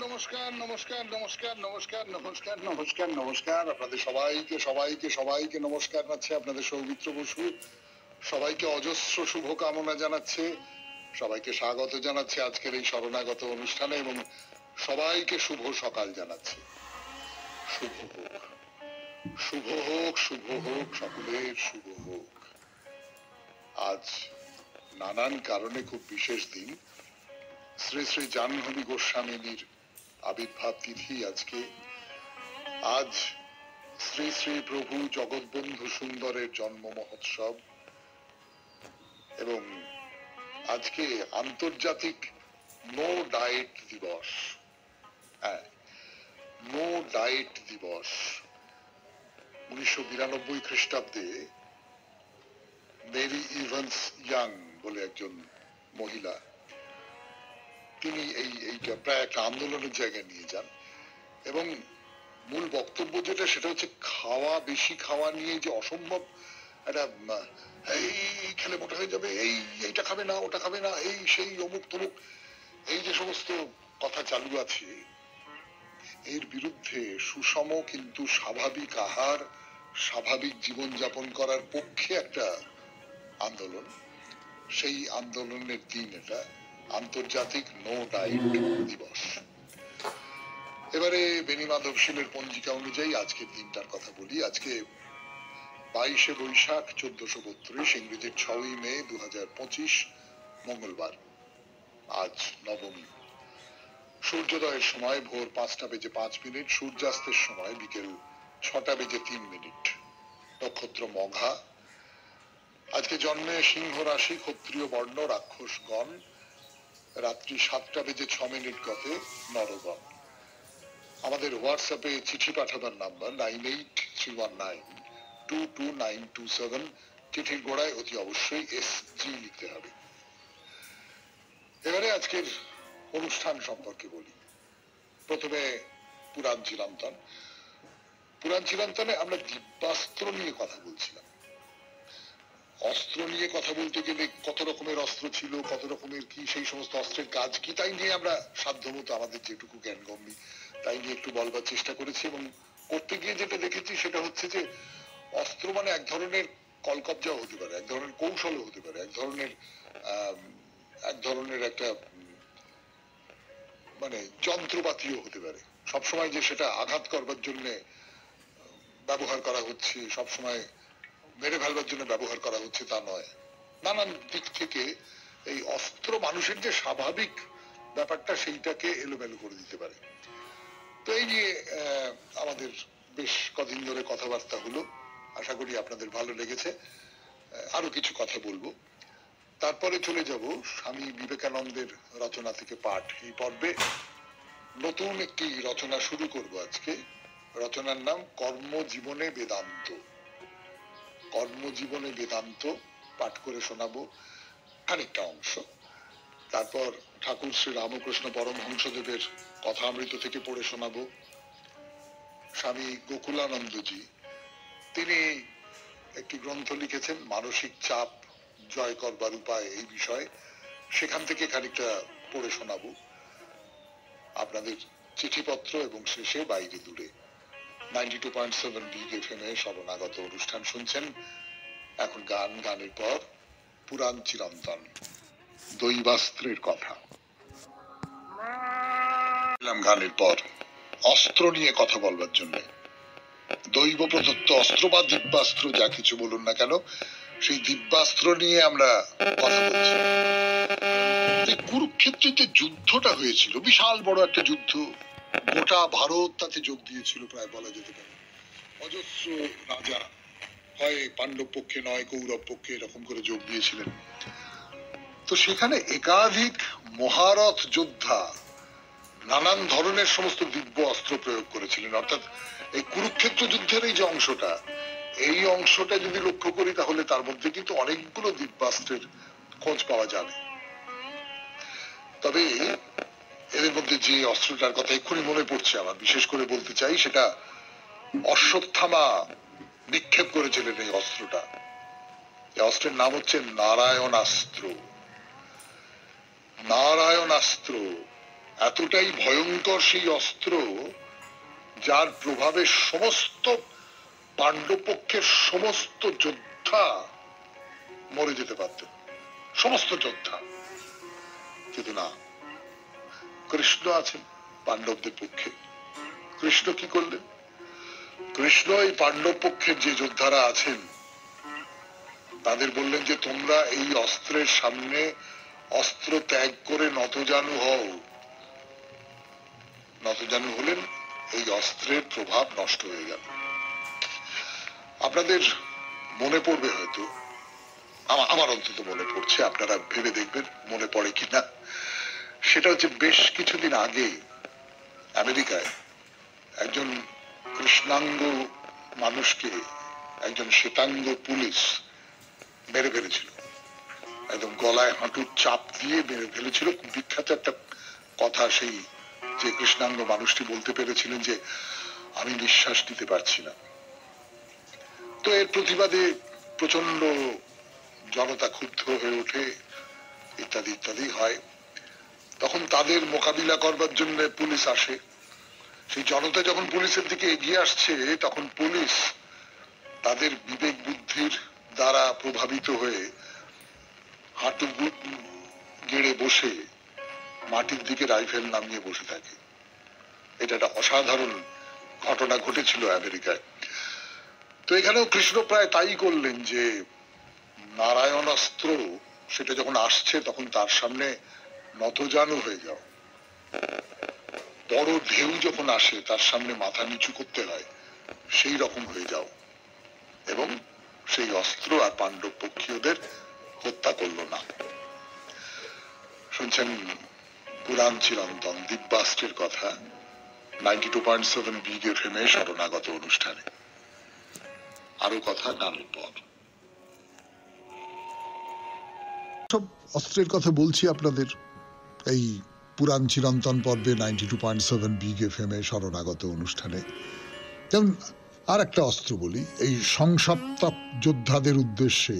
নমস্কার নমস্কার নমস্কার নমস্কার নমস্কার নমস্কার নমস্কার আপনাদের সবাইকে সবাইকে সবাইকে নমস্কার জানাচ্ছে আপনাদের সৌমিত্র বসু। সবাইকে অজস্র শুভকামনা জানাচ্ছে, সবাইকে স্বাগত জানাচ্ছে আজকের এই শরণাগত অনুষ্ঠানে এবং সবাইকে শুভ সকাল জানাচ্ছে। শুভ হোক, শুভ হোক, শুভ হোক, সকলের শুভ হোক। আজ নানান কারণে খুব বিশেষ দিন। শ্রী শ্রী জাহ্নবী গোস্বামিনীর আবির্ভাব তিথি আজকে। আজ শ্রী শ্রী প্রভু জগৎবন্ধু সুন্দরের জন্ম মহোৎসব এবং আজকে আন্তর্জাতিক নো ডায়েট দিবস। হ্যাঁ, নো ডায়েট দিবস। 1992 খ্রিস্টাব্দে মেরি ইভান্স ইয়াং বলে একজন মহিলা, তিনি এইটা প্রায় একটা আন্দোলনের জায়গায় নিয়ে যান এবং মূল বক্তব্য যেটা সেটা হচ্ছে খাওয়া, বেশি খাওয়া নিয়ে যে অসম্ভব একটা এই খেলে মোটা হয়ে যাবে, এইটা খাবে না, ওটা খাবে না, এই সেই অমুক তমুক, এই যে সমস্ত কথা চালু আছে, এর বিরুদ্ধে সুষম কিন্তু স্বাভাবিক আহার, স্বাভাবিক জীবন যাপন করার পক্ষে একটা আন্দোলন। সেই আন্দোলনের দিন এটা, আন্তর্জাতিক নো ডায়েট দিবস। এবারে বেনি মাধব শীলের পঞ্জিকা অনুযায়ী আজকের দিনটার কথা বলি। আজকে 22শে বৈশাখ 1432, ইংরেজির 6ই মে 2025, মঙ্গলবার। আজ নবমী। সূর্যোদয়ের সময় ভোর 5:05, সূর্যাস্তের সময় বিকেল 6:03। নক্ষত্র মঘা। আজকে জন্মে সিংহ রাশি, ক্ষত্রিয় বর্ণ, রাক্ষসগণ। রাত্রি 7:06 গতে নরগণ। আমাদের হোয়াটসঅ্যাপে চিঠি পাঠাবার নাম্বার 9831922927। চিঠির গোড়ায় অতি অবশ্যই SG লিখতে হবে। এবারে আজকের অনুষ্ঠান সম্পর্কে বলি। প্রথমে পুরাণ চিরন্তন। পুরাণ চিরন্তনে আমরা দিব্যাস্ত্র নিয়ে কথা বলছিলাম। অস্ত্র নিয়ে কথা বলতে গেলে কত রকমের অস্ত্র ছিল, কত রকমের কি, সেই সমস্ত অস্ত্রের কাজ কি, তাই নিয়ে আমরা সাধ্যমতো আমাদের যেটুকু জ্ঞানগম্যি তাই নিয়ে একটু বলবার চেষ্টা করেছি এবং করতে গিয়ে যেটা দেখেছি সেটা হচ্ছে যে অস্ত্র মানে এক ধরনের কলকবজাও হতে পারে, এক ধরনের কৌশলও হতে পারে, এক ধরনের একটা মানে যন্ত্রপাতিও হতে পারে। সবসময় যে সেটা আঘাত করবার জন্য ব্যবহার করা হচ্ছে, সবসময় মেরে ফেলবার জন্য ব্যবহার করা হচ্ছে তা নয়। নানান দিক থেকে এই অস্ত্র মানুষের যে স্বাভাবিক ব্যাপারটা সেইটাকে এলোমেলো করে দিতে পারে। তো এই নিয়ে আমাদের বেশ কদিন ধরে কথাবার্তা হলো, আশা করি আপনাদের ভালো লেগেছে। আরো কিছু কথা বলবো। তারপরে চলে যাব স্বামী বিবেকানন্দের রচনা থেকে পাঠ। এই পর্বে নতুন একটি রচনা শুরু করব আজকে। রচনার নাম কর্মজীবনে বেদান্ত। কর্মজীবনে বেদান্ত পাঠ করে শোনাবো খানিকটা অংশ। তারপর ঠাকুর শ্রী রামকৃষ্ণ পরমহংসদেবের কথামৃত থেকে পড়ে শোনাবো। স্বামী গোকুলানন্দজি, তিনি একটি গ্রন্থ লিখেছেন মানসিক চাপ জয় করবার উপায়, এই বিষয়ে, সেখান থেকে খানিকটা পড়ে শোনাবো আপনাদের চিঠিপত্র এবং শেষে বাইরে দূরে। 92.7 বিগ FM এ শরণাগত অনুষ্ঠান শুনছেন। এখন গান, গানের পর পুরাণ চিরন্তন, দৈবাস্ত্রের কথা। গানের পর অস্ত্র নিয়ে কথা বলবার জন্য, দৈব প্রদত্ত অস্ত্র বা দিব্যাস্ত্র যা কিছু বলুন না কেন, সেই দিব্যাস্ত্র নিয়ে আমরা কথা বলছি। কুরুক্ষেত্রে যে যুদ্ধটা হয়েছিল, বিশাল বড় একটা যুদ্ধ, গোটা ভারত তাতে যোগ দিয়েছিল প্রায় বলা যেতে পারে। অজস্র রাজা হয় পাণ্ডব পক্ষে নয় কৌরব পক্ষে এরকম করে যোগ দিয়েছিলেন। তো সেখানে একাধিক মহারথ যোদ্ধা নানান ধরনের সমস্ত দিব্য অস্ত্র প্রয়োগ করেছিলেন। অর্থাৎ এই কুরুক্ষেত্র যুদ্ধের এই যে অংশটা, এই অংশটা যদি লক্ষ্য করি তাহলে তার মধ্যে কিন্তু অনেকগুলো দিব্যাস্ত্রের খোঁজ পাওয়া যাবে। তবে এদের মধ্যে যে অস্ত্রটার কথা এক্ষুনি মনে পড়ছে আমার, বিশেষ করে বলতে চাই, সেটা অশ্বত্থামা নিক্ষেপ করেছিলেন এই অস্ত্রটা। এই অস্ত্রের নাম হচ্ছে নারায়ণাস্ত্র। নারায়ণাস্ত্র এতটাই ভয়ঙ্কর সেই অস্ত্র, যার প্রভাবে সমস্ত পাণ্ডবপক্ষের সমস্ত যোদ্ধা মরে যেতে পারতেন, সমস্ত যোদ্ধা। কিন্তু না, কৃষ্ণ আছেন পাণ্ডবদের পক্ষে। কৃষ্ণ কি করলেন? কৃষ্ণ এই পাণ্ডব পক্ষের যে যোদ্ধারা আছেন তাদের বললেন যে তোমরা এই অস্ত্রের সামনে অস্ত্র ত্যাগ করে নতজানু হও। নতজানু হলেন, এই অস্ত্রের প্রভাব নষ্ট হয়ে গেল। আপনাদের মনে পড়বে হয়তো, আমার অন্তত মনে পড়ছে, আপনারা ভেবে দেখবেন মনে পড়ে কিনা। সেটা হচ্ছে বেশ কিছুদিন আগে আমেরিকায় একজন কৃষ্ণাঙ্গ মানুষকে একজন শ্বেতাঙ্গ পুলিশ মেরে ফেলেছিল। একদম গলায় হাঁটুর চাপ দিয়ে মেরে ফেলেছিল। বিখ্যাত একটা কথা, সেই যে কৃষ্ণাঙ্গ মানুষটি বলতে পেরেছিলেন যে আমি নিঃশ্বাস নিতে পারছি না। তো এর প্রতিবাদে প্রচন্ড জনতা ক্ষুব্ধ হয়ে ওঠে, ইত্যাদি ইত্যাদি হয়। তখন তাদের মোকাবিলা করবার জন্য পুলিশ আসে। সেই জনতা যখন পুলিশের দিকে এগিয়ে আসছে, তখন পুলিশ তাদের বিবেক বুদ্ধির দ্বারা প্রভাবিত হয়ে হাঁটু গেড়ে বসে মাটির দিকে রাইফেল নামিয়ে বসে থাকে। এটা একটা অসাধারণ ঘটনা ঘটেছিল আমেরিকায়। তো এখানেও কৃষ্ণ প্রায় তাই করলেন, যে নারায়ণ অস্ত্র সেটা যখন আসছে তখন তার সামনে নতজানু হয়ে যাও। বড় ঢেউ যখন আসে তার সামনে মাথা নিচু করতে হয়, সেই রকম হয়ে যাও। এবং সেই অস্ত্র আর পাণ্ডব পক্ষীয়দের হত্যা করলো না। শুনছেন পুরাণ চিরন্তন দিব্যাস্ত্রের কথা 92.7 বিগ এফএম এ শরণাগত অনুষ্ঠানে। আরো কথা গানের পর। সব অস্ত্রের কথা বলছি আপনাদের এই পুরাণ চিরন্তন পর্বে 92.7 বিগ এফএম এ শরণাগত অনুষ্ঠানে। যেমন আর একটা অস্ত্র বলি, এই সংসপ্তক যোদ্ধাদের উদ্দেশ্যে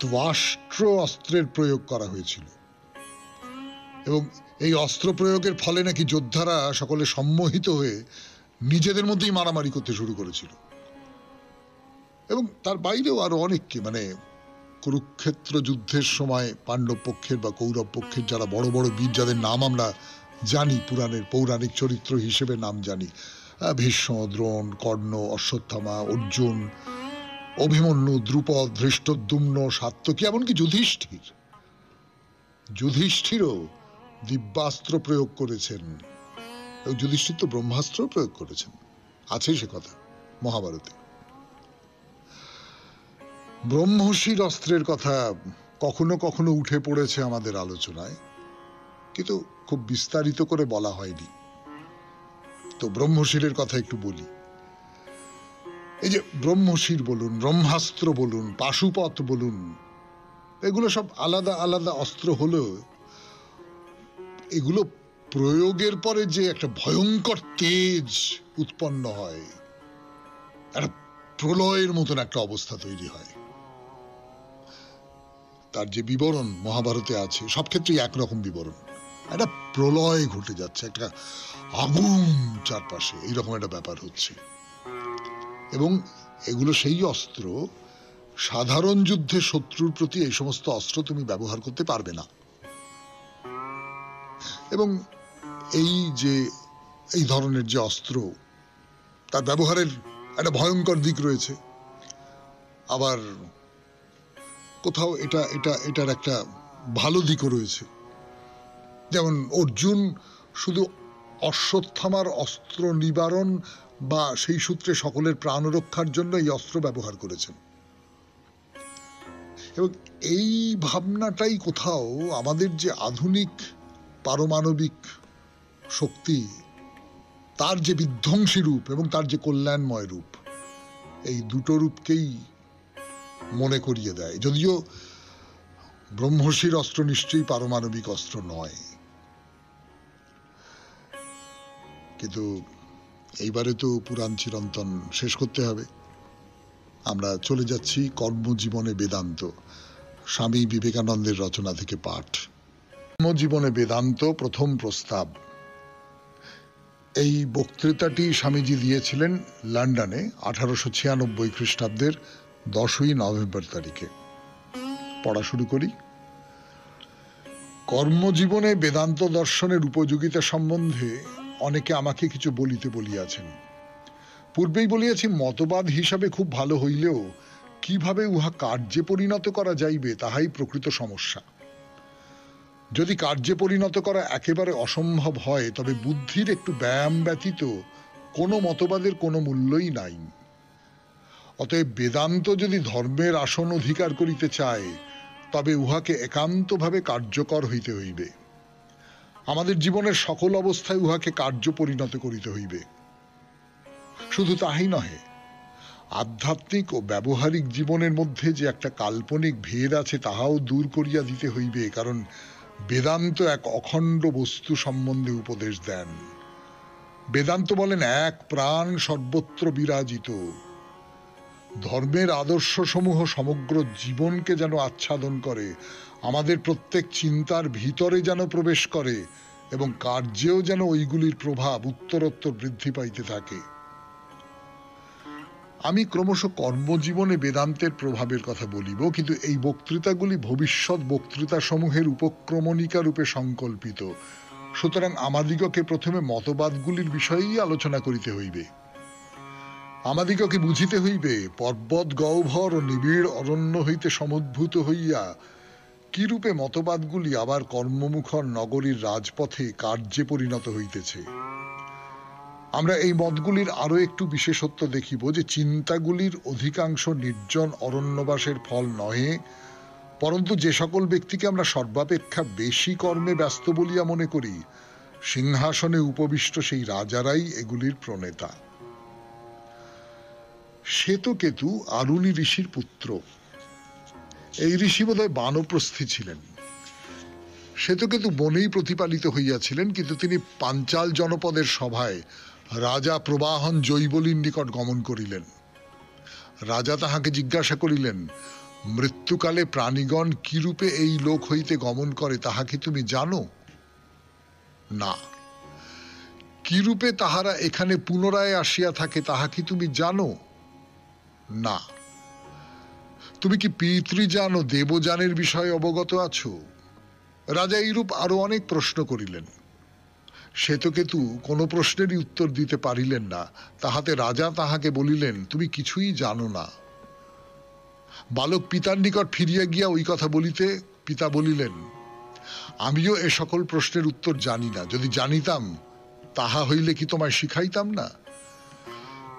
ত্বাষ্ট্র অস্ত্রের প্রয়োগ করা হয়েছিল এবং এই অস্ত্র প্রয়োগের ফলে নাকি যোদ্ধারা সকলে সম্মোহিত হয়ে নিজেদের মধ্যেই মারামারি করতে শুরু করেছিল। এবং তার বাইরেও আরো অনেককে, মানে কুরুক্ষেত্র যুদ্ধের সময় পাণ্ডব পক্ষের বা কৌরব পক্ষের যারা বড় বড় বীর, যাদের নাম আমরা জানি, পুরাণের পৌরাণিক চরিত্র হিসেবে নাম জানি, ভীষ্ম, দ্রোণ, কর্ণ, অশ্বত্থামা, অর্জুন, অভিমন্যু, দ্রুপদ, ধৃষ্টদ্যুম্ন, সাত্যকী, এমনকি যুধিষ্ঠিরও দিব্যাস্ত্র প্রয়োগ করেছেন। যুধিষ্ঠির তো ব্রহ্মাস্ত্র প্রয়োগ করেছেন, আছে সে কথা মহাভারতে। ব্রহ্মশির অস্ত্রের কথা কখনো কখনো উঠে পড়েছে আমাদের আলোচনায়, কিন্তু খুব বিস্তারিত করে বলা হয়নি। তো ব্রহ্মশিরের কথা একটু বলি। এই যে ব্রহ্মশির বলুন, ব্রহ্মাস্ত্র বলুন, পাশুপত বলুন, এগুলো সব আলাদা আলাদা অস্ত্র হলেও এগুলো প্রয়োগের পরে যে একটা ভয়ঙ্কর তেজ উৎপন্ন হয়, একটা প্রলয়ের মতন একটা অবস্থা তৈরি হয়। তার যে বিবরণ মহাভারতে আছে, সব ক্ষেত্রেই একরকম বিবরণ। একটা প্রলয় ঘটে যাচ্ছে, একটা আগুন চারপাশে, এইরকম একটা ব্যাপার হচ্ছে। এবং এগুলো সেই অস্ত্র, সাধারণ যুদ্ধে শত্রুর প্রতি এই সমস্ত অস্ত্র তুমি ব্যবহার করতে পারবে না। এবং এই ধরনের যে অস্ত্র, তার ব্যবহারের একটা ভয়ঙ্কর দিক রয়েছে, আবার কোথাও এটার একটা ভালো দিকও রয়েছে। যেমন অর্জুন শুধু অশ্বত্থামার অস্ত্র নিবারণ বা সেই সূত্রে সকলের প্রাণ রক্ষার জন্য এই অস্ত্র ব্যবহার করেছেন। এবং এই ভাবনাটাই কোথাও আমাদের যে আধুনিক পারমাণবিক শক্তি, তার যে বিধ্বংসী রূপ এবং তার যে কল্যাণময় রূপ, এই দুটো রূপকেই মনে করিয়ে দেয়। যদিও ব্রহ্মশির অস্ত্র নিশ্চয়ই পারমাণবিক অস্ত্র নয়, কিন্তু এইবারে তো পুরাণ চিরন্তন শেষ করতে হবে। আমরা চলে যাচ্ছি কর্মজীবনে বেদান্ত, স্বামী বিবেকানন্দের রচনা থেকে পাঠ। কর্মজীবনে বেদান্ত প্রথম প্রস্তাব। এই বক্তৃতাটি স্বামীজি দিয়েছিলেন লন্ডনে 1896 খ্রিস্টাব্দের 10ই নভেম্বর তারিখে। পড়া শুরু করি। কর্মজীবনে বেদান্ত দর্শনের উপযোগিতা সম্বন্ধে অনেকে আমাকে কিছু বলিতে বলিয়াছেন। পূর্বেই বলিয়াছি, মতবাদ হিসাবে খুব ভালো হইলেও কিভাবে উহা কার্যে পরিণত করা যাইবে তাহাই প্রকৃত সমস্যা। যদি কার্যে পরিণত করা একেবারে অসম্ভব হয়, তবে বুদ্ধির একটু ব্যায়াম ব্যতীত কোনো মতবাদের কোনো মূল্যই নাই। অতএব বেদান্ত যদি ধর্মের আসন অধিকার করিতে চায়, তবে উহাকে একান্তভাবে কার্যকর হইতে হইবে। আমাদের জীবনের সকল অবস্থায় উহাকে কার্য পরিণত করিতে হইবে। শুধু তাহাই নহে, আধ্যাত্মিক ও ব্যবহারিক জীবনের মধ্যে যে একটা কাল্পনিক ভেদ আছে তাহাও দূর করিয়া দিতে হইবে, কারণ বেদান্ত এক অখণ্ড বস্তু সম্বন্ধে উপদেশ দেন। বেদান্ত বলেন, এক প্রাণ সর্বত্র বিরাজিত। ধর্মের আদর্শ সমূহ সমগ্র জীবনকে যেন আচ্ছাদন করে, আমাদের প্রত্যেক চিন্তার ভিতরে যেন প্রবেশ করে এবং কার্যেও যেন ওইগুলির প্রভাব উত্তরোত্তর বৃদ্ধি পাইতে থাকে। আমি ক্রমশ কর্মজীবনে বেদান্তের প্রভাবের কথা বলিব, কিন্তু এই বক্তৃতাগুলি ভবিষ্যৎ বক্তৃতা সমূহের উপক্রমণিকা রূপে সংকল্পিত। সুতরাং আমাদিগকে প্রথমে মতবাদগুলির বিষয়েই আলোচনা করিতে হইবে। আমাদিগকে বুঝিতে হইবে, পর্বত গহ্বর ও নিবিড় অরণ্য হইতে সমুদ্ভূত হইয়া কিরূপে মতবাদগুলি আবার কর্মমুখর নগরীর রাজপথে কার্যে পরিণত হইতেছে। আমরা এই মতগুলির আরো একটু বিশেষত্ব দেখিব যে চিন্তাগুলির অধিকাংশ নির্জন অরণ্যবাসের ফল নহে, পরন্তু যে সকল ব্যক্তিকে আমরা সর্বাপেক্ষা বেশি কর্মে ব্যস্ত বলিয়া মনে করি, সিংহাসনে উপবিষ্ট সেই রাজারাই এগুলির প্রণেতা। শ্বেতকেতু আরুণী ঋষির পুত্র। এই ঋষি বোধহয় বানপ্রস্থী ছিলেন। শ্বেতকেতু বনেই প্রতিপালিত হইয়াছিলেন, কিন্তু তিনি পাঞ্চাল জনপদের সভায় রাজা প্রবাহন জৈবলীর নিকট গমন করিলেন। রাজা তাহাকে জিজ্ঞাসা করিলেন, মৃত্যুকালে প্রাণীগণ কিরূপে এই লোক হইতে গমন করে তাহা কি তুমি জানো? না। কিরূপে তাহারা এখানে পুনরায় আসিয়া থাকে তাহা কি তুমি জানো? না। তুমি কি পিতৃযান ও দেবযানের বিষয়ে অবগত আছো? রাজা এইরূপ আরো অনেক প্রশ্ন করিলেন। শ্বেতকেতু কোনো প্রশ্নেরই উত্তর দিতে পারিলেন না। তাহাতে রাজা তাহাকে বলিলেন, তুমি কিছুই জানো না। বালক পিতার নিকট ফিরিয়া গিয়া ওই কথা বলিতে পিতা বলিলেন, আমিও এ সকল প্রশ্নের উত্তর জানি না। যদি জানিতাম তাহা হইলে কি তোমায় শিখাইতাম না?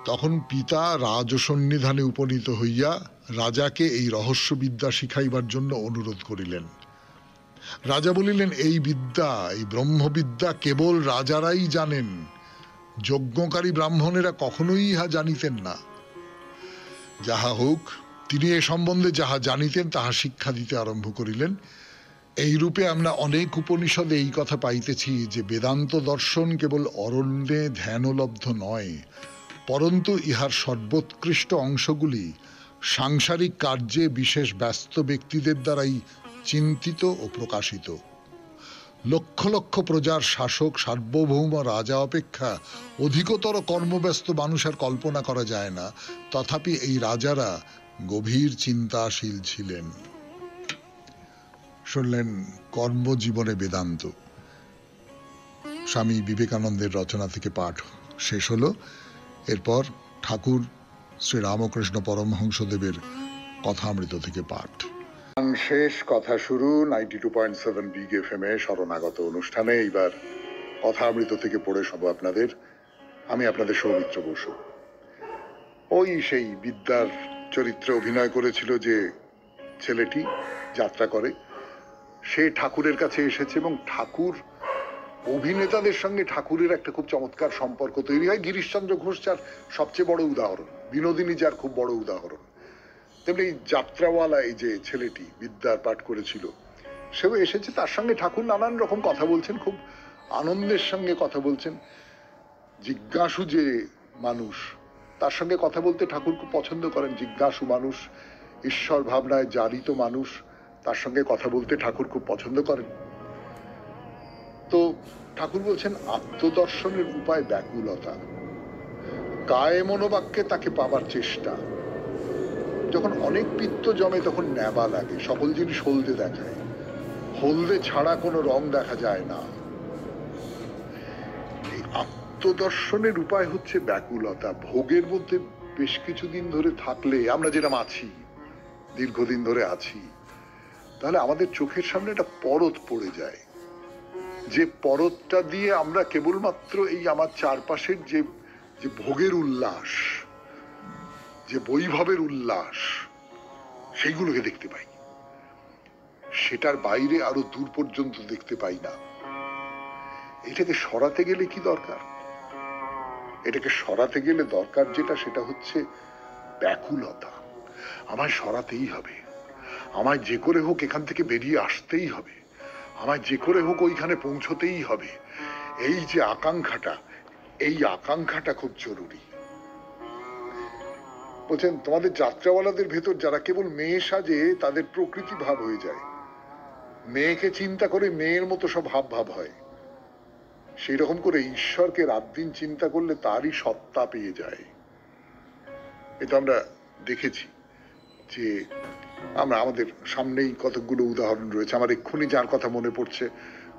তখন পিতা রাজসন্নিধানে উপনীত হইয়া রাজাকে এই রহস্যবিদ্যা শিখাইবার জন্য অনুরোধ করিলেন। রাজা বলিলেন, এই বিদ্যা, এই ব্রহ্মবিদ্যা কেবল রাজারাই জানেন। যজ্ঞকারী ব্রাহ্মণেরা কখনোই ইহা জানিতেন না। যাহা হোক, তিনি এ সম্বন্ধে যাহা জানিতেন তাহা শিক্ষা দিতে আরম্ভ করিলেন। এই রূপে আমরা অনেক উপনিষদে এই কথা পাইতেছি যে বেদান্ত দর্শন কেবল অরণ্যে ধ্যানলব্ধ নয়, পরন্তু ইহার সর্বোৎকৃষ্ট অংশগুলি সাংসারিক কার্যে বিশেষ ব্যস্ত ব্যক্তিদের দ্বারাই চিন্তিত ও প্রকাশিত। লক্ষ লক্ষ প্রজার শাসক সার্বভৌম রাজা অপেক্ষা অধিকতর কর্মব্যস্ত মানুষের কল্পনা করা যায় না, তথাপি এই রাজারা গভীর চিন্তাশীল ছিলেন। শুনলেন কর্মজীবনে বেদান্ত, স্বামী বিবেকানন্দের রচনা থেকে পাঠ শেষ হলো। এরপর ঠাকুর শ্রী রামকৃষ্ণ পরমহংসদেবের কথামৃত থেকে পাঠ। শেষ, কথা শুরু 92.7 বিগ এফএম এ শরণাগত অনুষ্ঠানে। এইবার কথামৃত থেকে পড়ে শোনাবো আপনাদের। আমি আপনাদের সৌমিত্র বসু। ওই সেই বিদ্যার চরিত্রে অভিনয় করেছিল যে ছেলেটি যাত্রা করে, সে ঠাকুরের কাছে এসেছে এবং ঠাকুর অভিনেতাদের সঙ্গে ঠাকুরের একটা খুব চমৎকার সম্পর্ক তৈরি হয়। গিরিশচন্দ্র ঘোষ যার সবচেয়ে বড় উদাহরণ, বিনোদিনী যার খুব বড় উদাহরণ, তেমনি যাত্রাওয়ালা এই যে ছেলেটি বিদ্যার পাঠ করেছিল, সেও এসেছে। তার সঙ্গে ঠাকুর নানান রকম কথা বলছেন, খুব আনন্দের সঙ্গে কথা বলছেন। জিজ্ঞাসু যে মানুষ, তার সঙ্গে কথা বলতে ঠাকুর খুব পছন্দ করেন। জিজ্ঞাসু মানুষ, ঈশ্বর ভাবনায় জারিত মানুষ, তার সঙ্গে কথা বলতে ঠাকুর খুব পছন্দ করেন। তো ঠাকুর বলছেন আত্মদর্শনের উপায় ব্যাকুলতা, কায়ে মনোবাক্যে তাকে পাবার চেষ্টা। যখন অনেক পিত্ত জমে তখন নেবা লাগে, সকল জিনিস হলদে দেখায়, হলদে ছাড়া কোনো রং দেখা যায় না। এই আত্মদর্শনের উপায় হচ্ছে ব্যাকুলতা। ভোগের মধ্যে বেশ কিছুদিন ধরে থাকলে, আমরা যেরকম আছি, দীর্ঘদিন ধরে আছি, তাহলে আমাদের চোখের সামনে একটা পরত পড়ে যায়, যে পরতটা দিয়ে আমরা কেবলমাত্র এই আমার চারপাশের যে যে ভোগের উল্লাস, যে বৈভবের উল্লাস, সেইগুলোকে দেখতে পাই, সেটার বাইরে আরো দূর পর্যন্ত দেখতে পাই না। এটাকে সরাতে গেলে কি দরকার? এটাকে সরাতে গেলে দরকার যেটা, সেটা হচ্ছে ব্যাকুলতা। আমায় সরাতেই হবে, আমায় যে করে হোক এখান থেকে বেরিয়ে আসতেই হবে, আমায় যে করে হোক ওইখানে পৌঁছতেই হবে। এই যে আকাঙ্ক্ষাটা, এই আকাঙ্ক্ষাটা খুব জরুরি। বলছেন তোমাদের যাত্রাওয়ালাদের ভেতর যারা কেবল মেয়ে সাজে, তাদের প্রকৃতি ভাব হয়ে যায়। মেয়েকে চিন্তা করে মেয়ের মতো সব ভাব ভাব হয়। সেই রকম করে ঈশ্বরকে রাত দিন চিন্তা করলে তারই সত্তা পেয়ে যায়। এটা আমরা দেখেছি যে আমরা আমাদের সামনেই কতগুলো উদাহরণ রয়েছে। আমার এক্ষুনি যার কথা মনে পড়ছে,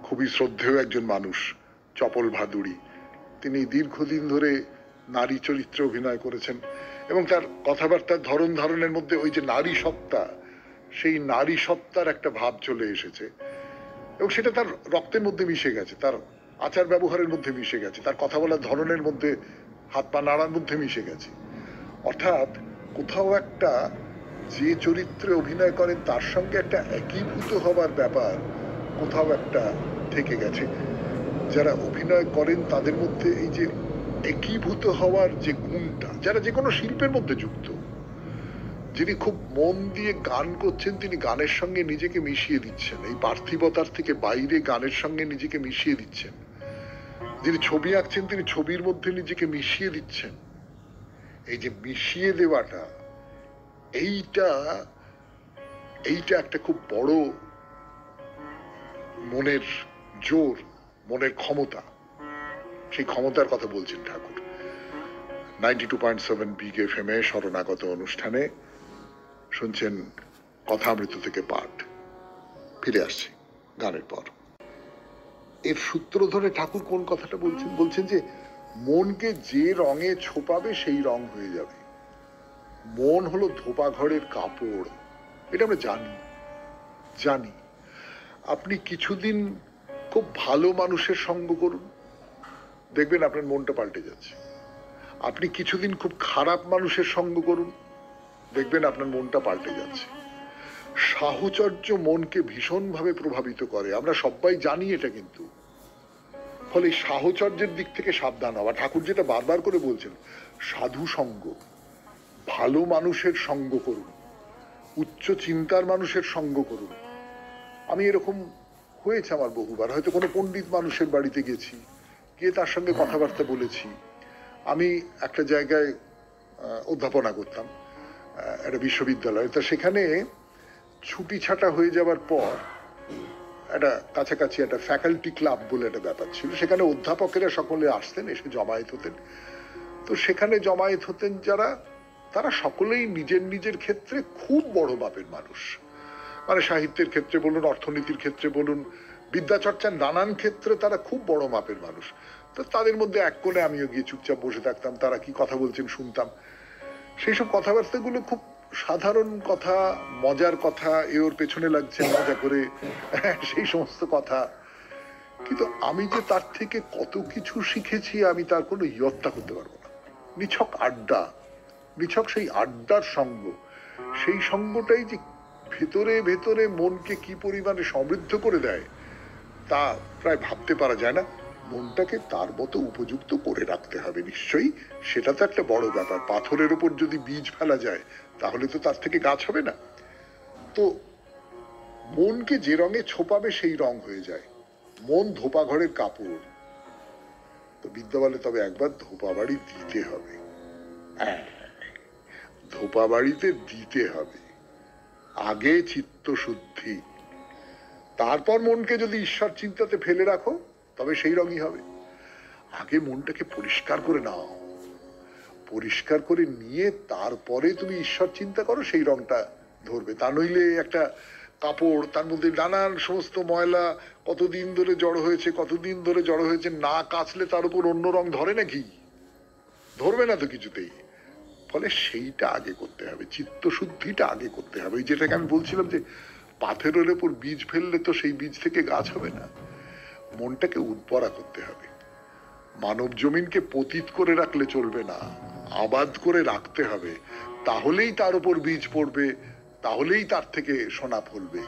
খুবই শ্রদ্ধেয় একজন মানুষ, চপল ভাদুড়ী। তিনি দীর্ঘদিন ধরে নারী চরিত্রে অভিনয় করেছেন এবং তার কথাবার্তার ধরন ধারণের মধ্যে ওই যে নারী সত্তা, সেই নারী সত্তার একটা ভাব চলে এসেছে এবং সেটা তার রক্তের মধ্যে মিশে গেছে, তার আচার ব্যবহারের মধ্যে মিশে গেছে, তার কথা বলার ধরনের মধ্যে, হাত পা নাড়ার মধ্যে মিশে গেছে। অর্থাৎ কোথাও একটা যে চরিত্রে অভিনয় করেন তার সঙ্গে একটা একীভূত হবার ব্যাপার কোথাও একটা থেকে গেছে। যারা অভিনয় করেন তাদের মধ্যে এই যে একীভূত হওয়ার যে গুণটা, যারা যে কোনো শিল্পের মধ্যে যুক্ত, যিনি খুব মন দিয়ে গান করছেন, তিনি গানের সঙ্গে নিজেকে মিশিয়ে দিচ্ছেন, এই পার্থিবতার থেকে বাইরে গানের সঙ্গে নিজেকে মিশিয়ে দিচ্ছেন। যিনি ছবি আঁকছেন, তিনি ছবির মধ্যে নিজেকে মিশিয়ে দিচ্ছেন। এই যে মিশিয়ে দেওয়াটা, এইটা একটা খুব বড় মনের জোর, মনের ক্ষমতা। সেই ক্ষমতার কথা বলছেন ঠাকুর। 92.7 বিগ FM এ শরণাগত অনুষ্ঠানে শুনছেন কথামৃত থেকে পাঠ। ফিরে আসছি গানের পর। এর সূত্র ধরে ঠাকুর কোন কথাটা বলছেন? বলছেন যে মনকে যে রঙে ছোপাবে সেই রং হয়ে যাবে। মন হলো ধোপা ঘরের কাপড়, এটা আমরা জানি। আপনি কিছুদিন খুব ভালো মানুষের সঙ্গ করুন, দেখবেন আপনার মনটা পাল্টে যাচ্ছে। আপনি কিছুদিন খুব খারাপ মানুষের সঙ্গ করুন, দেখবেন আপনার মনটা পাল্টে যাচ্ছে। সাহচর্য মনকে ভীষণভাবে প্রভাবিত করে, আমরা সবাই জানি এটা। কিন্তু ফলে সাহচর্যের দিক থেকে সাবধান হওয়া। ঠাকুর যেটা বারবার করে বলছেন, সাধু সঙ্গ, ভালো মানুষের সঙ্গ করুন, উচ্চ চিন্তার মানুষের সঙ্গ করুন। আমি এরকম হয়েছে আমার বহুবার, হয়তো কোনো পণ্ডিত মানুষের বাড়িতে গেছি, গিয়ে তার সঙ্গে কথাবার্তা বলেছি। আমি একটা জায়গায় অধ্যাপনা করতাম, একটা বিশ্ববিদ্যালয়ে। তা সেখানে ছুটি ছাটা হয়ে যাওয়ার পর একটা কাছাকাছি একটা ফ্যাকাল্টি ক্লাব বলে একটা ব্যাপার ছিল, সেখানে অধ্যাপকেরা সকলে আসতেন, এসে জমায়েত হতেন। তো সেখানে জমায়েত হতেন যারা, তারা সকলেই নিজের নিজের ক্ষেত্রে খুব বড় মাপের মানুষ। মানে সাহিত্যের ক্ষেত্রে বলুন, অর্থনীতির ক্ষেত্রে বলুন, বিদ্যাচর্চার নানান ক্ষেত্রে তারা খুব বড় মাপের মানুষ। তো তাদের মধ্যে এক কোণে আমিও গিয়ে চুপচাপ বসে থাকতাম, তারা কি কথা বলছেন শুনতাম। সেই সব কথাবার্তাগুলো খুব সাধারণ কথা, মজার কথা, ওর পেছনে লাগছে মজা করে, সেই সমস্ত কথা। কিন্তু আমি যে তার থেকে কত কিছু শিখেছি আমি তার কোনো ইয়ত্তা করতে পারবো না। নিছক আড্ডা, নিছক সেই আড্ডার সঙ্গ, সেই সঙ্গটাই যে ভেতরে ভেতরে মনকে কি পরিমাণে সমৃদ্ধ করে দেয় তা প্রায় ভাবতে পারা যায় না। মনটাকে তার মতো উপযুক্ত করে রাখতে হবে নিশ্চয়ই, সেটা তো একটা বড় ব্যাপার। পাথরের উপর যদি বীজ ফেলা যায় তাহলে তো তার থেকে গাছ হবে না। তো মনকে যে রঙে ছোপাবে সেই রং হয়ে যায়। মন ধোপা ঘরের কাপড়। তো বিদ্যা বলে তবে একবার ধোপা বাড়ি দিতে হবে। ধোপা বাড়িতে দিতে হবে, আগে চিত্ত শুদ্ধি, তারপর মনকে যদি ঈশ্বর চিন্তাতে ফেলে রাখো তবে সেই রঙই হবে। আগে মনটাকে পরিষ্কার করে নাও, পরিষ্কার করে নিয়ে তারপরে তুমি ঈশ্বর চিন্তা করো, সেই রংটা ধরবে। তা নইলে একটা কাপড়, তার মধ্যে নানান সমস্ত ময়লা, কতদিন ধরে জড়ো হয়েছে, না কাচলে তার উপর অন্য রং ধরে নাকি? ধরবে না তো কিছুতেই। ফলে সেইটা আগে করতে হবে, চিত্তশুদ্ধিটা আগে করতে হবে। যেটাকে আমি বলছিলাম যে পাথরের উপর বীজ ফেললে তো সেই বীজ থেকে গাছ হবে না, মনটাকে উর্বরা করতে হবে। মানব জমিনকে পতিত করে রাখলে চলবে না, আবাদ করে রাখতে হবে। তাহলেই তার উপর বীজ পড়বে, তাহলেই তার থেকে সোনা ফলবে।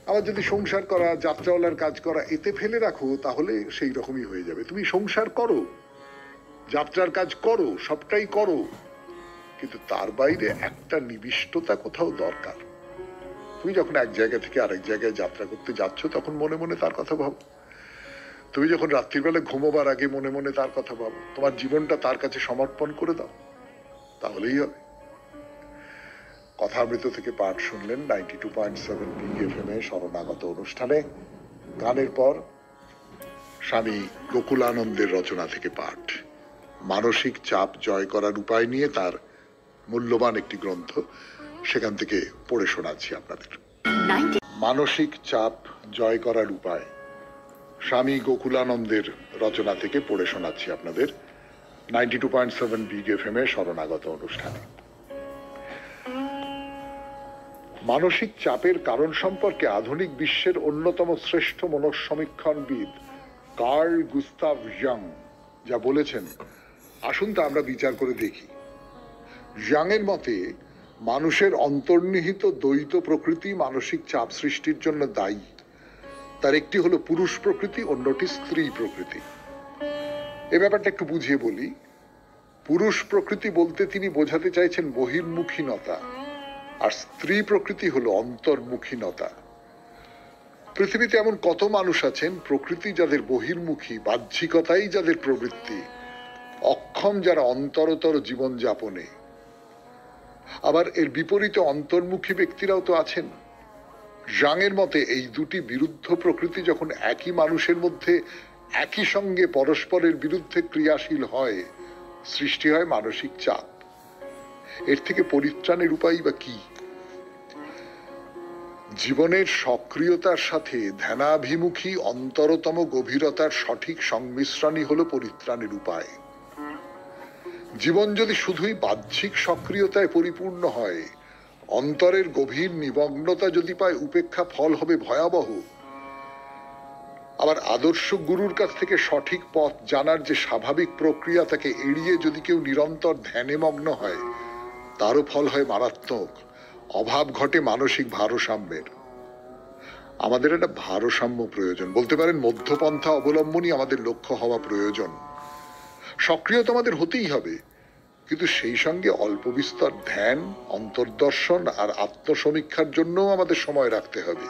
আবার যদি সংসার করা, যাত্রাওয়ালার কাজ করা এতে ফেলে রাখো, তাহলে সেই রকমই হয়ে যাবে। তুমি সংসার করো, যাত্রার কাজ করো, সবটাই করো, কিন্তু তার বাইরে একটা নিবিষ্টতা কোথাও দরকার। তুমি যখন এক জায়গা থেকে আরেক জায়গায় যাত্রা করতে যাচ্ছ, তখন মনে মনে তার কথা ভাবো। তুমি যখন রাত্রিবেলা ঘুমোবার আগে মনে মনে তার কথা ভাবো। তোমার জীবনটা তার কাছে সমর্পণ করে দাও, তাহলেই হবে। কথামৃত থেকে পাঠ শুনলেন 92.7 BFM এ শরণাগত অনুষ্ঠানে। গানের পর স্বামী গোকুলানন্দের রচনা থেকে পাঠ, মানসিক চাপ জয় করার উপায় নিয়ে তার মূল্যবান একটি গ্রন্থ, সেখান থেকে পড়ে শোনাচ্ছি আপনাদের। মানসিক চাপ জয় করার উপায়, স্বামী গোকুলানন্দের রচনা থেকে পড়ে শোনাচ্ছি আপনাদের 92.7 BFM এ শরণাগত অনুষ্ঠানে। মানসিক চাপের কারণ সম্পর্কে আধুনিক বিশ্বের অন্যতম শ্রেষ্ঠ মনঃসমীক্ষণবিদ কার্ল গুস্তাভ জাং যা বলেছেন, আসুন তা আমরা বিচার করে দেখি। জাংয়ের মতে মানুষের অন্তর্নিহিত দ্বৈত প্রকৃতি মানসিক চাপ সৃষ্টির জন্য দায়ী। তার একটি হলো পুরুষ প্রকৃতি, অন্যটি স্ত্রী প্রকৃতি। এ ব্যাপারটা একটু বুঝিয়ে বলি। পুরুষ প্রকৃতি বলতে তিনি বোঝাতে চাইছেন বহির্মুখীনতা, আর স্ত্রী প্রকৃতি হলো অন্তর্মুখীনতা। পৃথিবীতে এমন কত মানুষ আছেন প্রকৃতি যাদের বহির্মুখী, বাহ্যিকতাই যাদের প্রবৃত্তি, অক্ষম যারা অন্তরতর জীবন যাপনে। আবার এর বিপরীতে অন্তর্মুখী ব্যক্তিরাও তো আছেন। জাংয়ের মতে এই দুটি বিরুদ্ধ প্রকৃতি যখন একই মানুষের মধ্যে একই সঙ্গে পরস্পরের বিরুদ্ধে ক্রিয়াশীল হয়, সৃষ্টি হয় মানসিক চাপ। এর থেকে পরিত্রাণের উপায় বা কি? জীবনের সক্রিয়তার সাথে ধ্যানাভিমুখী অন্তরতম গভীরতার সঠিক সংমিশ্রণই হলো পরিত্রাণের উপায়। জীবন যদি শুধুই বাহ্যিক সক্রিয়তায় পরিপূর্ণ হয়, অন্তরের গভীর নিমগ্নতা যদি পায় উপেক্ষা, ফল হবে ভয়াবহ। আবার আদর্শ গুরুর কাছ থেকে সঠিক পথ জানার যে স্বাভাবিক প্রক্রিয়া, তাকে এড়িয়ে যদি কেউ নিরন্তর ধ্যানে মগ্ন হয়, তারও ফল হয় মারাত্মক। অভাব ঘটে মানসিক ভারসাম্যের। আমাদের একটা ভারসাম্য প্রয়োজন, বলতে পারেন মধ্যপন্থা অবলম্বনই আমাদের লক্ষ্য হওয়া প্রয়োজন। সক্রিয়তা আমাদের হতেই হবে, কিন্তু সেই সঙ্গে অল্প বিস্তর ধ্যান, অন্তর্দর্শন আর আত্মসমীক্ষার জন্যও আমাদের সময় রাখতে হবে।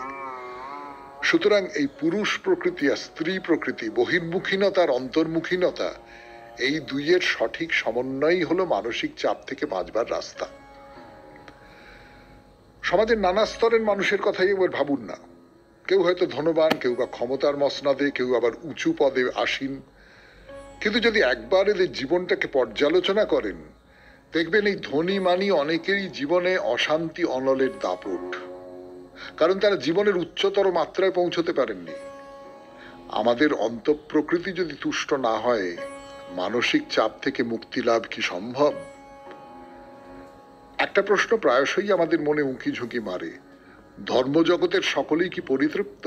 সুতরাং এই পুরুষ প্রকৃতি আর স্ত্রী প্রকৃতি, বহির্মুখীনতা আর অন্তর্মুখীনতা, এই দুইয়ের সঠিক সমন্বয়ই হলো মানসিক চাপ থেকে বাঁচবার রাস্তা। সমাজের নানা স্তরের মানুষের কথাই এবার ভাবুন না। কেউ হয়তো ধনবান, কেউ বা ক্ষমতার মসনদে, কেউ আবার উঁচু পদে আসীন। কিন্তু যদি একবার এদের জীবনটাকে পর্যালোচনা করেন, দেখবেন এই ধনী মানি অনেকেরই জীবনে অশান্তি অনলের দাপট, কারণ তারা জীবনের উচ্চতর মাত্রায় পৌঁছতে পারেননি। আমাদের অন্তঃপ্রকৃতি যদি তুষ্ট না হয়, মানসিক চাপ থেকে মুক্তি লাভ কি সম্ভব? একটা প্রশ্ন প্রায়শই আমাদের মনে উঁকি ঝুঁকি মারে, ধর্মজগতের সকলেই কি পরিতৃপ্ত?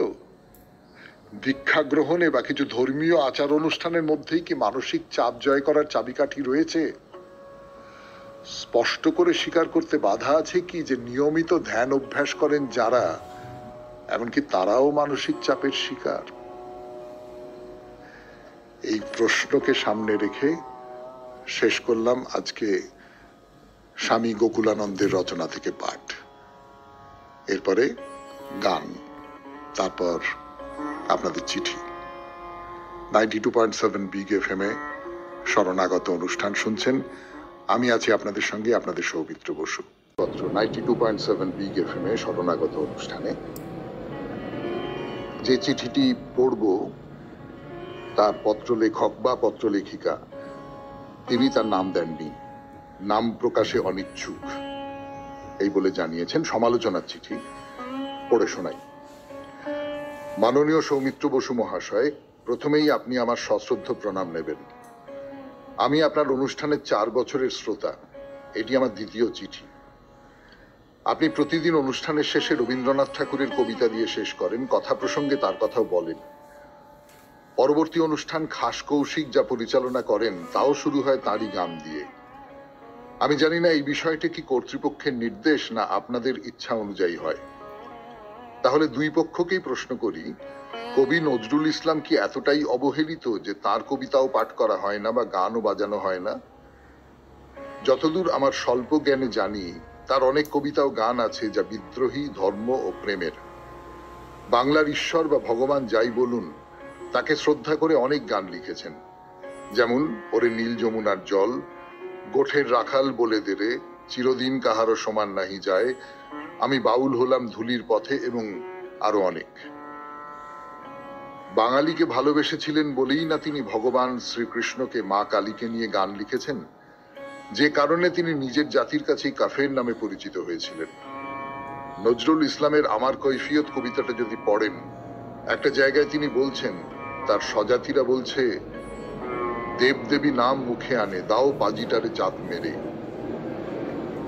দীক্ষা গ্রহণে বা কিছু ধর্মীয় আচার অনুষ্ঠানের মধ্যেই কি মানসিক চাপ জয় করার চাবিকাঠি রয়েছে? স্পষ্ট করে স্বীকার করতে বাধা আছে কি যে নিয়মিত ধ্যান অভ্যাস করেন যারা, এমনকি তারাও মানসিক চাপের শিকার? এই প্রশ্নকে সামনে রেখে শেষ করলাম আজকে স্বামী গোকুলানন্দের রচনা থেকে পাঠ। এরপরে গান, তারপর আপনাদের চিঠি। 92.7 BFM এ শরণাগত অনুষ্ঠান শুনছেন। আমি আছি আপনাদের সঙ্গে, আপনাদের সৌমিত্র বসু। 92.7 BFM এ শরণাগত অনুষ্ঠানে যে চিঠিটি পড়ব তার পত্রলেখক বা পত্রলেখিকা তিনি তার নাম দেননি, নাম প্রকাশে অনিচ্ছুক এই বলে জানিয়েছেন। সমালোচনার চিঠি পড়ে শোনাই। মাননীয় সৌমিত্র বসু মহাশয়, প্রথমেই আপনি আমার সশ্রদ্ধ প্রণাম নেবেন। আমি আপনার অনুষ্ঠানের 4 বছরের শ্রোতা। এটি আমার দ্বিতীয় চিঠি। আপনি প্রতিদিন অনুষ্ঠানের শেষে রবীন্দ্রনাথ ঠাকুরের কবিতা দিয়ে শেষ করেন, কথা প্রসঙ্গে তার কথাও বলেন। পরবর্তী অনুষ্ঠান খাস কৌশিক যা পরিচালনা করেন তাও শুরু হয় তাঁরই গান দিয়ে। আমি জানি না এই বিষয়টি কি কর্তৃপক্ষের নির্দেশ না আপনাদের ইচ্ছা অনুযায়ী হয়। তাহলে দুই পক্ষকেই প্রশ্ন করি, কবি নজরুল ইসলাম কি এতটাই অবহেলিত যে তার কবিতাও পাঠ করা হয় না বা গানও বাজানো হয় না? যতদূর আমার স্বল্প জ্ঞানে জানি, তার অনেক কবিতা ও গান আছে যা বিদ্রোহী, ধর্ম ও প্রেমের। বাংলার ঈশ্বর বা ভগবান যাই বলুন, তাকে শ্রদ্ধা করে অনেক গান লিখেছেন, যেমন ওরে নীল যমুনার জল, গোঠের রাখাল বলে দেরে, চিরদিন কাহারও সমান নাহি যায়, আমি বাউল হলাম ধুলির পথে এবং আরো অনেক। বাঙালিকে ভালোবেসেছিলেন বলেই না তিনি ভগবান শ্রীকৃষ্ণকে, মা কালীকে নিয়ে গান লিখেছেন, যে কারণে তিনি নিজের জাতির কাছেই কাফের নামে পরিচিত হয়েছিলেন। নজরুল ইসলামের আমার কৈফিয়ত কবিতাটা যদি পড়েন, একটা জায়গায় তিনি বলছেন তার স্বজাতিরা বলছে, দেবদেবী নাম মুখে আনে, দাও বাজিটারে চাপ মেরে।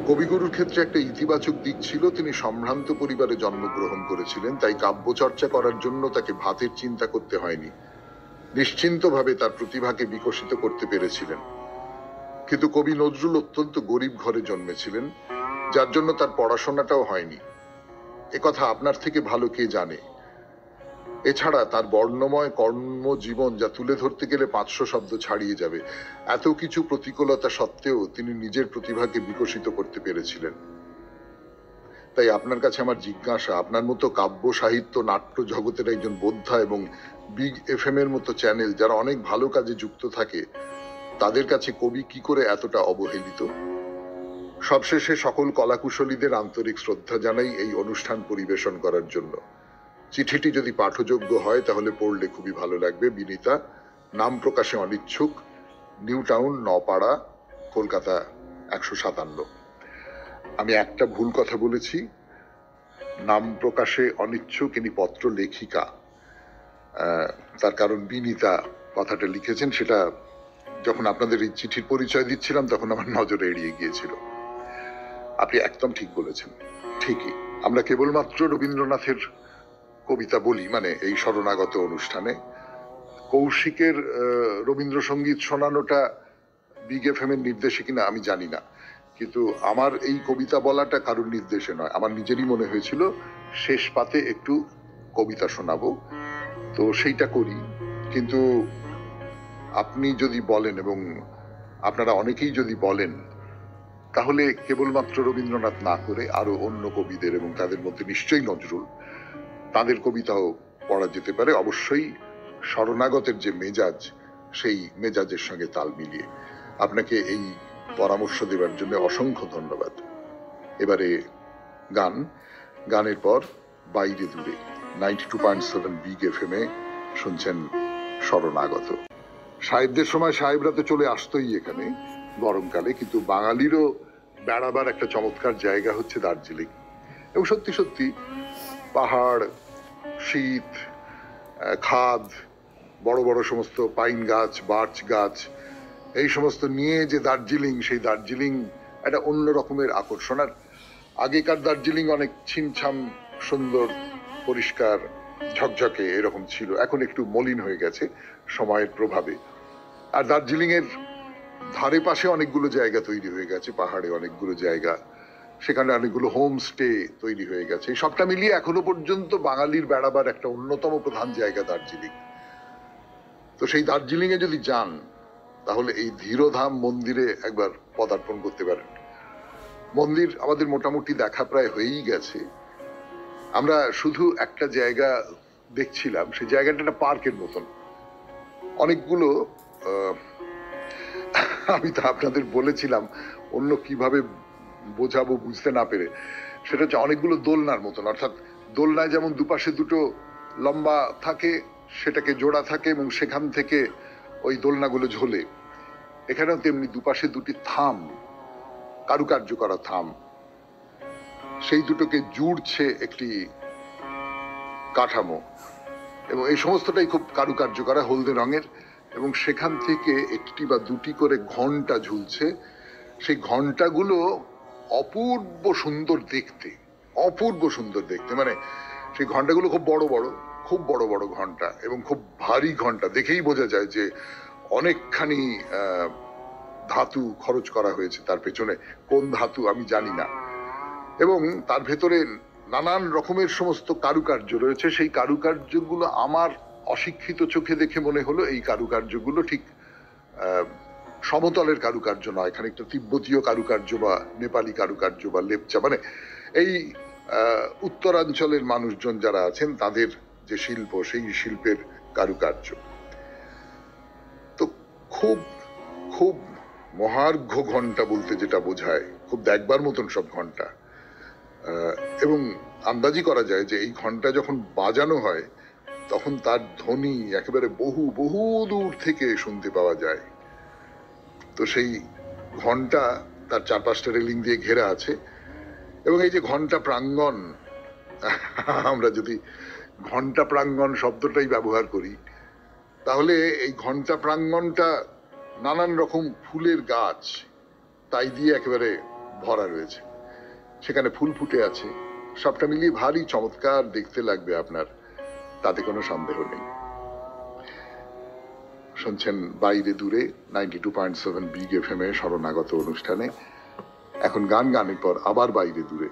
কবিগুরুর ক্ষেত্রে একটা ইতিবাচক দিক ছিল, তিনি সম্ভ্রান্ত পরিবারে জন্মগ্রহণ করেছিলেন, তাই কাব্য চর্চা করার জন্য তাকে ভাতের চিন্তা করতে হয়নি। নিশ্চিন্তভাবে তার প্রতিভাকে বিকশিত করতে পেরেছিলেন। কিন্তু কবি নজরুল অত্যন্ত গরিব ঘরে জন্মেছিলেন, যার জন্য তার পড়াশোনাটাও হয়নি। একথা আপনার থেকে ভালো কে জানে। এছাড়া তার বর্ণময় কর্মজীবন যা তুলে ধরতে গেলে 500 শব্দ ছাড়িয়ে যাবে। এত কিছু প্রতিকূলতা সত্ত্বেও তিনি নিজের প্রতিভাকে বিকশিত করতে পেরেছিলেন। তাই আপনার কাছে আমার জিজ্ঞাসা, আপনার মতো কাব্য সাহিত্য নাট্য জগতের একজন বোদ্ধা এবং বিগ এফএম এর মতো চ্যানেল যারা অনেক ভালো কাজে যুক্ত থাকে, তাদের কাছে কবি কি করে এতটা অবহেলিত? সবশেষে সকল কলাকুশলীদের আন্তরিক শ্রদ্ধা জানাই এই অনুষ্ঠান পরিবেশন করার জন্য। চিঠিটি যদি পাঠযোগ্য হয় তাহলে পড়লে খুবই ভালো লাগবে। বিনীতা, নাম প্রকাশে অনিচ্ছুক, নিউ টাউন, নপাড়া, কলকাতা 157। আমি একটা ভুল কথা বলেছি, নাম প্রকাশে অনিচ্ছুক ইনি পত্র লেখিকা। তার কারণ বিনীতা কথাটা লিখেছেন, সেটা যখন আপনাদের এই চিঠির পরিচয় দিচ্ছিলাম তখন আমার নজরে এড়িয়ে গিয়েছিল। আপনি একদম ঠিক বলেছেন। ঠিকই, আমরা কেবলমাত্র রবীন্দ্রনাথের কবিতা বলি, মানে এই শরণাগত অনুষ্ঠানে। কৌশিকের রবীন্দ্রসঙ্গীত শোনানোটা বিগ এফএম এর নির্দেশে কিনা আমি জানি না, কিন্তু আমার এই কবিতা বলাটা কারোর নির্দেশে নয়। আমার নিজেরই মনে হয়েছিল শেষ পাতে একটু কবিতা শোনাবো, তো সেইটা করি। কিন্তু আপনি যদি বলেন এবং আপনারা অনেকেই যদি বলেন, তাহলে কেবলমাত্র রবীন্দ্রনাথ না করে আরো অন্য কবিদের, এবং তাদের মধ্যে নিশ্চয়ই নজরুল, তাদের কবিতাও পড়া যেতে পারে, অবশ্যই শরণাগতের যে মেজাজ সেই মেজাজের সঙ্গে তাল মিলিয়ে। আপনাকে এই পরামর্শ দেওয়ার জন্য অসংখ্য ধন্যবাদ। এবারে গানের পর বাইরে দূরে 92.7 বিগ এফএম এ শুনছেন শরণাগত। সাহেবদের সময় সাহেবরা তো চলে আসতোই এখানে গরমকালে, কিন্তু বাঙালিরও বেড়াবার একটা চমৎকার জায়গা হচ্ছে দার্জিলিং। এবং সত্যি সত্যি পাহাড়, শীত, খাদ, বড় বড় সমস্ত পাইন গাছ, বার্চ গাছ, এই সমস্ত নিয়ে যে দার্জিলিং, সেই দার্জিলিং একটা অন্য রকমের আকর্ষণ। আর আগেকার দার্জিলিং অনেক ছিমছাম, সুন্দর, পরিষ্কার, ঝকঝকে এরকম ছিল, এখন একটু মলিন হয়ে গেছে সময়ের প্রভাবে। আর দার্জিলিং এর ধারে পাশে অনেকগুলো জায়গা তৈরি হয়ে গেছে, পাহাড়ে অনেকগুলো জায়গা, সেখানে অনেকগুলো হোমস্টে তৈরি হয়ে গেছে। সবটা মিলিয়ে এখনো পর্যন্ত বাঙালির বেড়াবার একটা অন্যতম প্রধান জায়গা দার্জিলিং। তো সেই দার্জিলিং এ যদি যান তাহলে এই ধীরধাম মন্দিরে একবার পদার্পণ করতে পারেন। মন্দির আমাদের মোটামুটি দেখা প্রায় হয়েই গেছে। আমরা শুধু একটা জায়গা দেখছিলাম, সেই জায়গাটা একটা পার্কের মতন, অনেকগুলো আমি তো আপনাদের বলেছিলাম অন্য কিভাবে বোঝাবো বুঝতে না পেরে, সেটা হচ্ছে অনেকগুলো দোলনার মতন। অর্থাৎ দোলনায় যেমন দুপাশে দুটো লম্বা থাকে, সেটাকে জোড়া থাকে এবং সেখান থেকে ওই দোলনাগুলো ঝোলে। এখানেও তেমনি দুপাশে দুটি থাম, কারুকার্য করা থাম, সেই দুটোকে জুড়ছে একটি কাঠামো, এবং এই সমস্তটাই খুব কারুকার্য করা, হলদে রঙের, এবং সেখান থেকে একটি বা দুটি করে ঘন্টা ঝুলছে। সেই ঘন্টাগুলো অপূর্ব সুন্দর দেখতে, অপূর্ব সুন্দর দেখতে। মানে সেই ঘন্টাগুলো খুব বড় বড়, খুব বড় বড় ঘন্টা, এবং খুব ভারী ঘন্টা, দেখেই বোঝা যায় যে অনেকখানি ধাতু খরচ করা হয়েছে তার পেছনে। কোন ধাতু আমি জানি না। এবং তার ভেতরে নানান রকমের সমস্ত কারুকার্য রয়েছে। সেই কারুকার্যগুলো আমার অশিক্ষিত চোখে দেখে মনে হলো এই কারুকার্যগুলো ঠিক সমতলের কারুকার্য নয়, খানিকটা তিব্বতীয় কারুকার্য বা নেপালি কারুকার্য বা লেপচা, মানে এই উত্তরাঞ্চলের মানুষজন যারা আছেন তাদের যে শিল্প, সেই শিল্পের কারুকার্য। তো খুব খুব মহার্ঘ ঘন্টা বলতে যেটা বোঝায়, খুব দেখবার মতন সব ঘন্টা। এবং আন্দাজি করা যায় যে এই ঘন্টা যখন বাজানো হয় তখন তার ধ্বনি একেবারে বহু বহু দূর থেকে শুনতে পাওয়া যায়। তো সেই ঘন্টা তার চারপাশটা রেলিং দিয়ে ঘেরা আছে, এবং এই যে ঘন্টা প্রাঙ্গণ, আমরা যদি ঘন্টা প্রাঙ্গণ শব্দটাই ব্যবহার করি, তাহলে এই ঘন্টা প্রাঙ্গণটা নানান রকম ফুলের গাছ তাই দিয়ে একেবারে ভরা রয়েছে। সেখানে ফুল ফুটে আছে, সবটা মিলিয়ে ভারী চমৎকার দেখতে লাগবে আপনার, তাতে কোনো সন্দেহ নেই। শুনছেন বাইরে দূরে 92.7 বিগ এফএম এ শরণাগত অনুষ্ঠানে। এখন গান গানের পর আবার বাইরে দূরে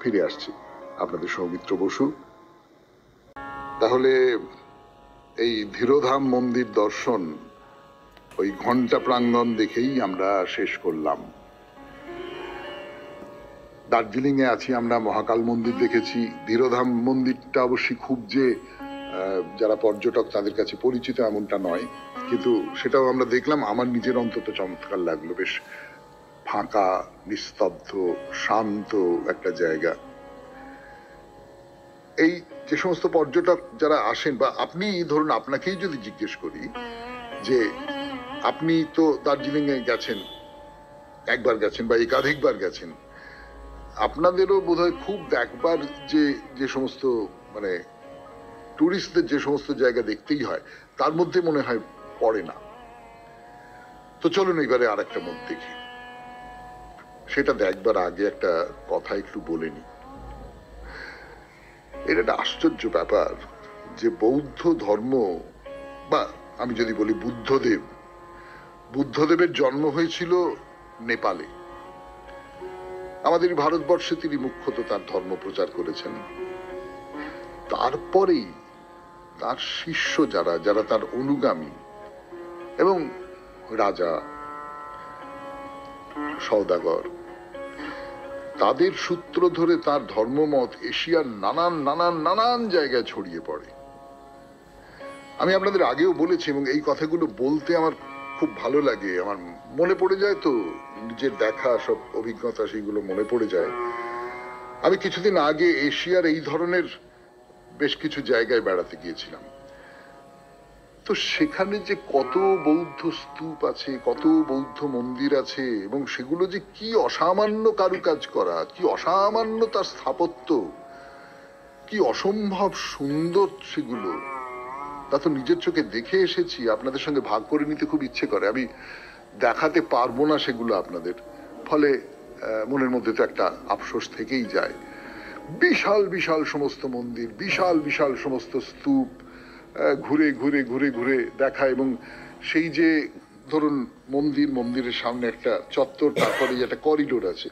ফিরে আসছি, আপনাদের সৌমিত্র বসু। তাহলে এই ধীরধাম মন্দির দর্শন ওই ঘন্টা প্রাঙ্গণ দেখেই আমরা শেষ করলাম। দার্জিলিং এ আছি আমরা, মহাকাল মন্দির দেখেছি। ধীরধাম মন্দিরটা অবশ্যই খুব যে যারা পর্যটক তাদের কাছে পরিচিত এমনটা নয়, কিন্তু সেটাও আমরা দেখলাম। আমার নিজের অন্তত চমৎকার লাগলো, বেশ ফাঁকা, নিস্তব্ধ, শান্ত একটা জায়গা। এই যে সমস্ত পর্যটক যারা আসেন, বা আপনি ধরুন আপনাকেই যদি জিজ্ঞেস করি যে আপনি তো দার্জিলিং এ গেছেন, একবার গেছেন বা একাধিকবার গেছেন, আপনাদেরও বোধহয় খুব দেখবার যে যে সমস্ত মানে টুরিস্টদের যে সমস্ত জায়গা দেখতেই হয় তার মধ্যে মনে হয় পড়ে না। তো চলুন এবারে আর একটা মত দেখি। সেটা দেখবার আগে একটা কথা একটু বলে নি। এটা একটা আশ্চর্য ব্যাপার যে বৌদ্ধ ধর্ম, বা আমি যদি বলি বুদ্ধদেবের জন্ম হয়েছিল নেপালে। আমাদের ভারতবর্ষে তিনি মুখ্যত তার ধর্ম প্রচার করেছেন। তারপরেই তার শিষ্য যারা যারা তার অনুগামী, এবং রাজা, সওদাগর, তাদের সূত্র ধরে তার ধর্মমত এশিয়ার নানান নানান নানান জায়গায় ছড়িয়ে পড়ে। আমি আপনাদের আগেও বলেছি, এবং এই কথাগুলো বলতে আমার খুব ভালো লাগে। আমার মনে পড়ে যায়, তো নিজের দেখা সব অভিজ্ঞতা সেগুলো মনে পড়ে যায়। আমি কিছুদিন আগে এশিয়ার এই ধরনের বেশ কিছু জায়গায় বেড়াতে গিয়েছিলাম। তো সেখানে যে কত বৌদ্ধ স্তূপ আছে, কত বৌদ্ধ মন্দির আছে, এবং সেগুলো যে কি অসামান্য কারুকাজ করা, কি অসামান্য তার স্থাপত্য, কি অসম্ভব সুন্দর সেগুলো, তা তো নিজের চোখে দেখে এসেছি। আপনাদের সঙ্গে ভাগ করে নিতে খুব ইচ্ছে করে, আমি দেখাতে পারবো না সেগুলো আপনাদের, ফলে মনের মধ্যে তো একটা আফসোস থেকেই যায়। বিশাল বিশাল সমস্ত মন্দির, বিশাল বিশাল সমস্ত স্তূপ, ঘুরে ঘুরে ঘুরে ঘুরে দেখা, এবং সেই যে ধরুন মন্দিরের সামনে একটা চত্বর, তারপরে একটা করিডোর আছে,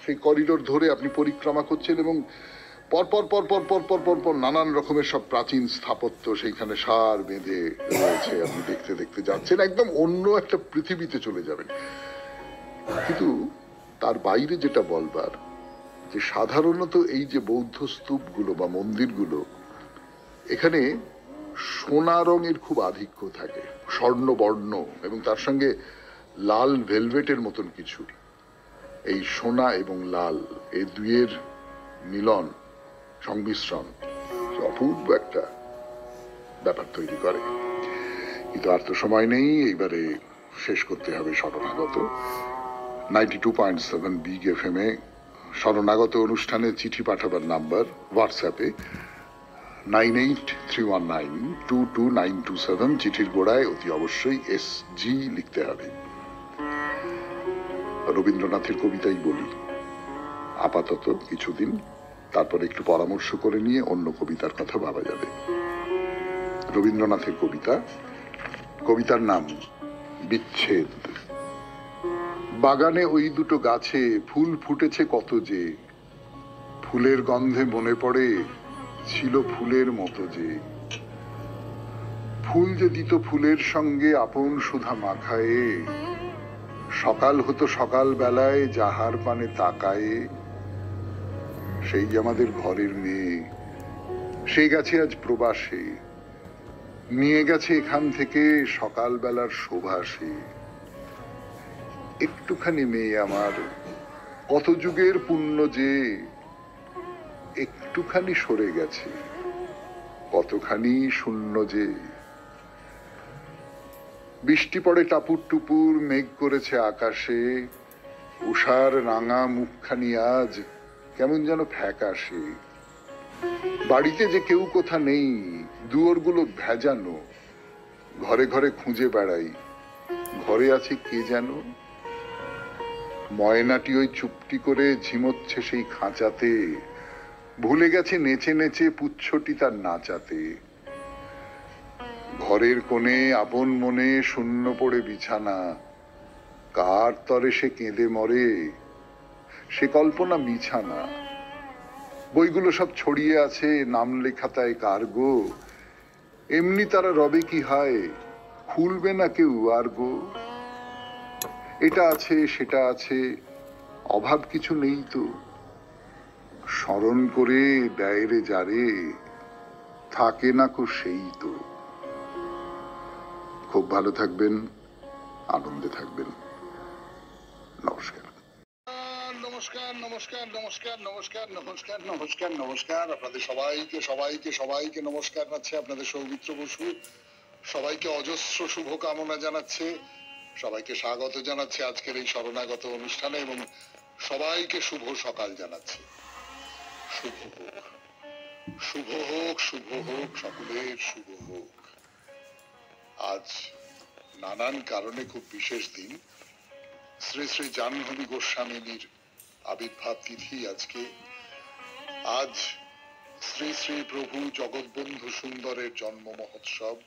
সেই করিডোর ধরে আপনি পরিক্রমা করছেন, এবং পরপর পরপর পরপর পরপর নানান রকমের সব প্রাচীন স্থাপত্য সেইখানে সার বেঁধে রয়েছে। আপনি দেখতে দেখতে যাচ্ছেন, একদম অন্য একটা পৃথিবীতে চলে যাবেন। কিন্তু তার বাইরে যেটা বলবার, যে সাধারণত এই যে বৌদ্ধ স্তূপগুলো বা মন্দিরগুলো, এখানে সোনা রঙের খুব আধিক্য থাকে, স্বর্ণবর্ণ, এবং তার সঙ্গে লাল ভেলভেটের মতন কিছু। এই সোনা এবং লাল, এই দুইয়ের মিলন, সংমিশ্রণ অপূর্ব একটা ব্যাপার তৈরি করে। কিন্তু আর তো সময় নেই, এইবারে শেষ করতে হবে শরণাগত। 92.7 বিগ FM এ শরণাগত অনুষ্ঠানে চিঠি পাঠাবার নাম্বার হোয়াটসঅ্যাপে 9831922927। চিঠির গোড়ায় অতি অবশ্যই SG লিখতে হবে। রবীন্দ্রনাথের কবিতাই বলি আপাতত কিছুদিন, তারপর একটু পরামর্শ করে নিয়ে অন্য কবিতার কথা ভাবা যাবে। রবীন্দ্রনাথের কবিতা, কবিতার নাম বিচ্ছেদ। বাগানে ওই দুটো গাছে ফুল ফুটেছে কত যে, ফুলের গন্ধে মনে পড়ে ছিল ফুলের মতো যে। ফুল যে দিত ফুলের সঙ্গে আপন সুধা মাখায়ে, সকাল হতো সকাল বেলায় যাহার পানে তাকায়ে। সেই আমাদের ঘরের মেয়ে, সে গেছে আজ প্রবাসে, নিয়ে গেছে এখান থেকে সকাল বেলার শোভাসে। একটুখানি মেয়ে আমার, কত যুগের পুণ্য যে, একটুখানি সরে গেছে কতখানি শূন্য যে। বৃষ্টি পড়ে টাপুর টুপুর, মেঘ করেছে আকাশে, উষার রাঙা মুখখানি আজ কেমন যেন ফ্যাকাশে। বাড়িতে যে কেউ কোথা নেই, দুয়ারগুলো ভেজানো, ঘরে ঘরে খুঁজে বেড়াই, ঘরে আছে কে যেন। ময়নাটি ওই চুপটি করে ঝিমোচ্ছে সেই খাঁচাতে, ভুলে গেছে নেচে নেচে পুচ্ছটি তার নাচাতে। ঘরের কোণে আপন মনে শূন্য পড়ে বিছানা, কার তরে সে কেঁদে মরে সে কল্পনা বিছানা। বইগুলো সব ছড়িয়ে আছে নাম লেখা তাই কার গো, এমনি তারা রবে কি হয় খুলবে না কেউ আর গো। এটা আছে সেটা আছে, অভাব কিছু নেই তো, স্মরণ করে দেয় রে যারে, থাকে না কো সেই তো। খুব ভালো থাকবেন, আনন্দে থাকবেন। নমস্কার। নমস্কার নমস্কার নমস্কার নমস্কার নমস্কার নমস্কার নমস্কার। আপনাদের সবাইকে সবাইকে সবাইকে নমস্কার জানাচ্ছে আপনাদের সৌমিত্র বসু। সবাইকে অজস্র শুভকামনা জানাচ্ছে, সবাইকে স্বাগত জানাচ্ছে আজকের এই শরণাগত অনুষ্ঠানে, এবং সবাইকে শুভ সকাল জানাচ্ছে। শুভ হোক, শুভ হোক, শুভ হোক, সকলের শুভ হোক। আজ নানান কারণে খুব বিশেষ দিন। শ্রী শ্রী জাহ্নবী গোস্বামিনীর আবির্ভাব তিথি আজকে। আজ শ্রী শ্রী প্রভু জগৎবন্ধু সুন্দরের জন্ম মহোৎসব।